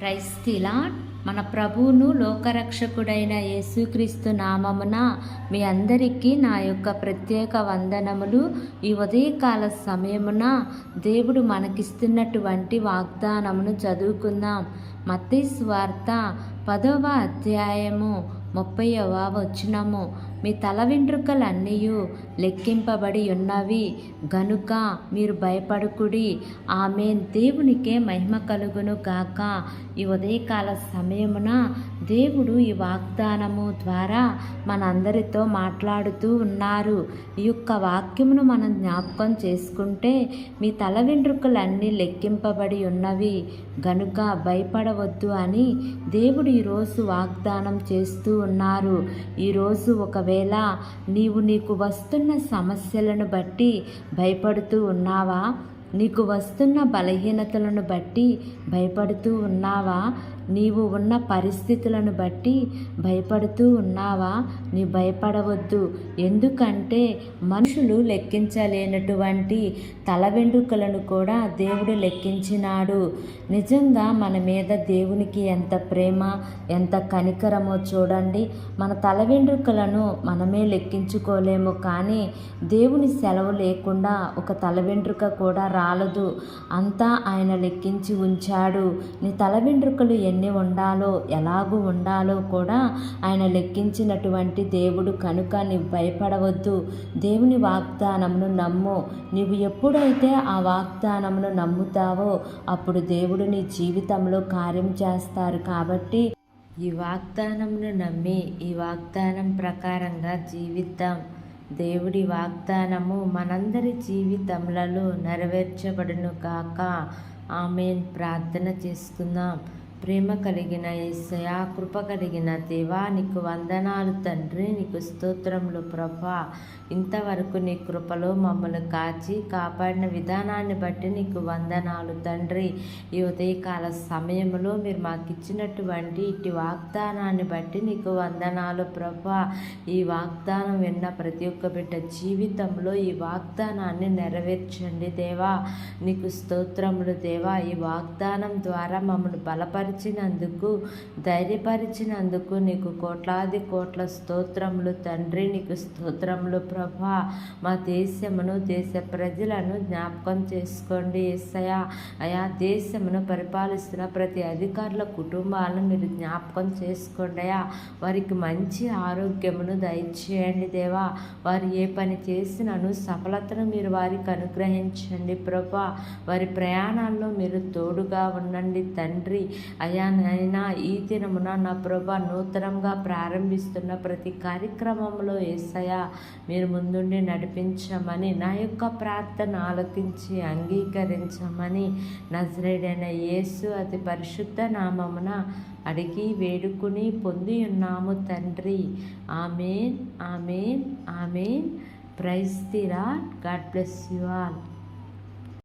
Praise the lord. మన ప్రభువును లోకరక్షకుడైన యేసుక్రీస్తు నామమున మీ అందరికీ నా యొక్క ప్రత్యేక వందనములు. ఈ ఉదయకాల సమయమున దేవుడు మనకిస్తున్నటువంటి వాగ్దానమును చదువుకుందాం. మత్తయి సువార్త 10వ అధ్యాయము 30వ వచనము. మీ తల వెంట్రుకలన్నీ లెక్కింపబడి ఉన్నవి గనుక మీరు భయపడకుడి. ఆమేన్. దేవునికే మహిమ కలుగును గాక. ఈ ఉదయకాల సమయమున దేవుడు ఈ వాగ్దానము ద్వారా మనందరితో మాట్లాడుతూ ఉన్నారు. ఈ యొక్క వాక్యమును మనం జ్ఞాపకం చేసుకుంటే, మీ తల వెంట్రుకలన్నీ లెక్కింపబడి ఉన్నవి గనుక భయపడవద్దు అని దేవుడు ఈరోజు వాగ్దానం చేస్తూ ఉన్నారు. ఈరోజు ఒకవేళ నీకు వస్తున్న సమస్యలను బట్టి భయపడుతూ ఉన్నావా? నీకు వస్తున్న బలహీనతలను బట్టి భయపడుతూ ఉన్నావా? నీవు ఉన్న పరిస్థితులను బట్టి భయపడుతూ ఉన్నావా? నీ భయపడవద్దు. ఎందుకంటే మనుషులు లెక్కించలేనటువంటి తల వెంట్రుకలను కూడా దేవుడు లెక్కించినాడు. నిజంగా మన మీద దేవునికి ఎంత ప్రేమ, ఎంత కనికరమో చూడండి. మన తల వెంట్రుకలను మనమే లెక్కించుకోలేము, కానీ దేవుని సెలవు లేకుండా ఒక తల వెంట్రుక కూడా రాలదు. అంతా ఆయన లెక్కించి ఉంచాడు. నీ తల వెంట్రుకలు ఎన్ని ఉండాలో, ఎలాగూ ఉండాలో కూడా ఆయన లెక్కించినటువంటి దేవుడు కనుక నీవు భయపడవద్దు. దేవుని వాగ్దానమును నమ్ము. నీవు ఎప్పుడైతే ఆ వాగ్దానమును నమ్ముతావో అప్పుడు దేవుడు నీ జీవితంలో కార్యం చేస్తారు. కాబట్టి ఈ వాగ్దానమును నమ్మి ఈ వాగ్దానం ప్రకారంగా జీవిద్దాం. దేవుడి వాగ్దానము మనందరి జీవితములలో నెరవేర్చబడును గాక. ఆమేన్. ప్రార్థన చేసుకుందాం. ప్రేమ కలిగిన యేసయ్యా, కృప కలిగిన దేవా, నీకు వందనాలు తండ్రి. నీకు స్తోత్రములు ప్రభా. ఇంతవరకు నీ కృపలో మమ్మల్ని కాచి కాపాడిన విధానాన్ని బట్టి నీకు వందనాలు తండ్రి. ఈ ఉదయకాల సమయంలో మీరు మాకు ఇచ్చినటువంటి ఇటు వాగ్దానాన్ని బట్టి నీకు వందనాలు ప్రభా. ఈ వాగ్దానం విన్న ప్రతి ఒక్క బిడ్డ జీవితంలో ఈ వాగ్దానాన్ని నెరవేర్చండి దేవా. నీకు స్తోత్రములు దేవా. ఈ వాగ్దానం ద్వారా మమ్మల్ని బలపరిచినందుకు, ధైర్యపరిచినందుకు నీకు కోట్లాది కోట్ల స్తోత్రములు తండ్రి. నీకు స్తోత్రములు ప్రభా. మా దేశమును, దేశ ప్రజలను జ్ఞాపకం చేసుకోండి యేసయ్యా. అయా, దేశమును పరిపాలిస్తున్న ప్రతి అధికారుల కుటుంబాలను మీరు జ్ఞాపకం చేసుకోండి అయా. వారికి మంచి ఆరోగ్యమును దయచేయండి దేవా. వారు ఏ పని చేసినను సఫలతను మీరు వారికి అనుగ్రహించండి ప్రభా. వారి ప్రయాణాల్లో మీరు తోడుగా ఉండండి తండ్రి. అయా నైనా ఈ దినమున నా ప్రభా నూతనంగా ప్రారంభిస్తున్న ప్రతి కార్యక్రమంలో యేసయ్యా మీరు ముందుండి నడిపించమని, నా యొక్క ప్రార్థన ఆలకించి అంగీకరించమని నజరేయుడైన యేసు అతి పరిశుద్ధ నామమున అడిగి వేడుకుని పొంది ఉన్నాము తండ్రి. Amen, amen, amen. Praise the Lord. God bless you all.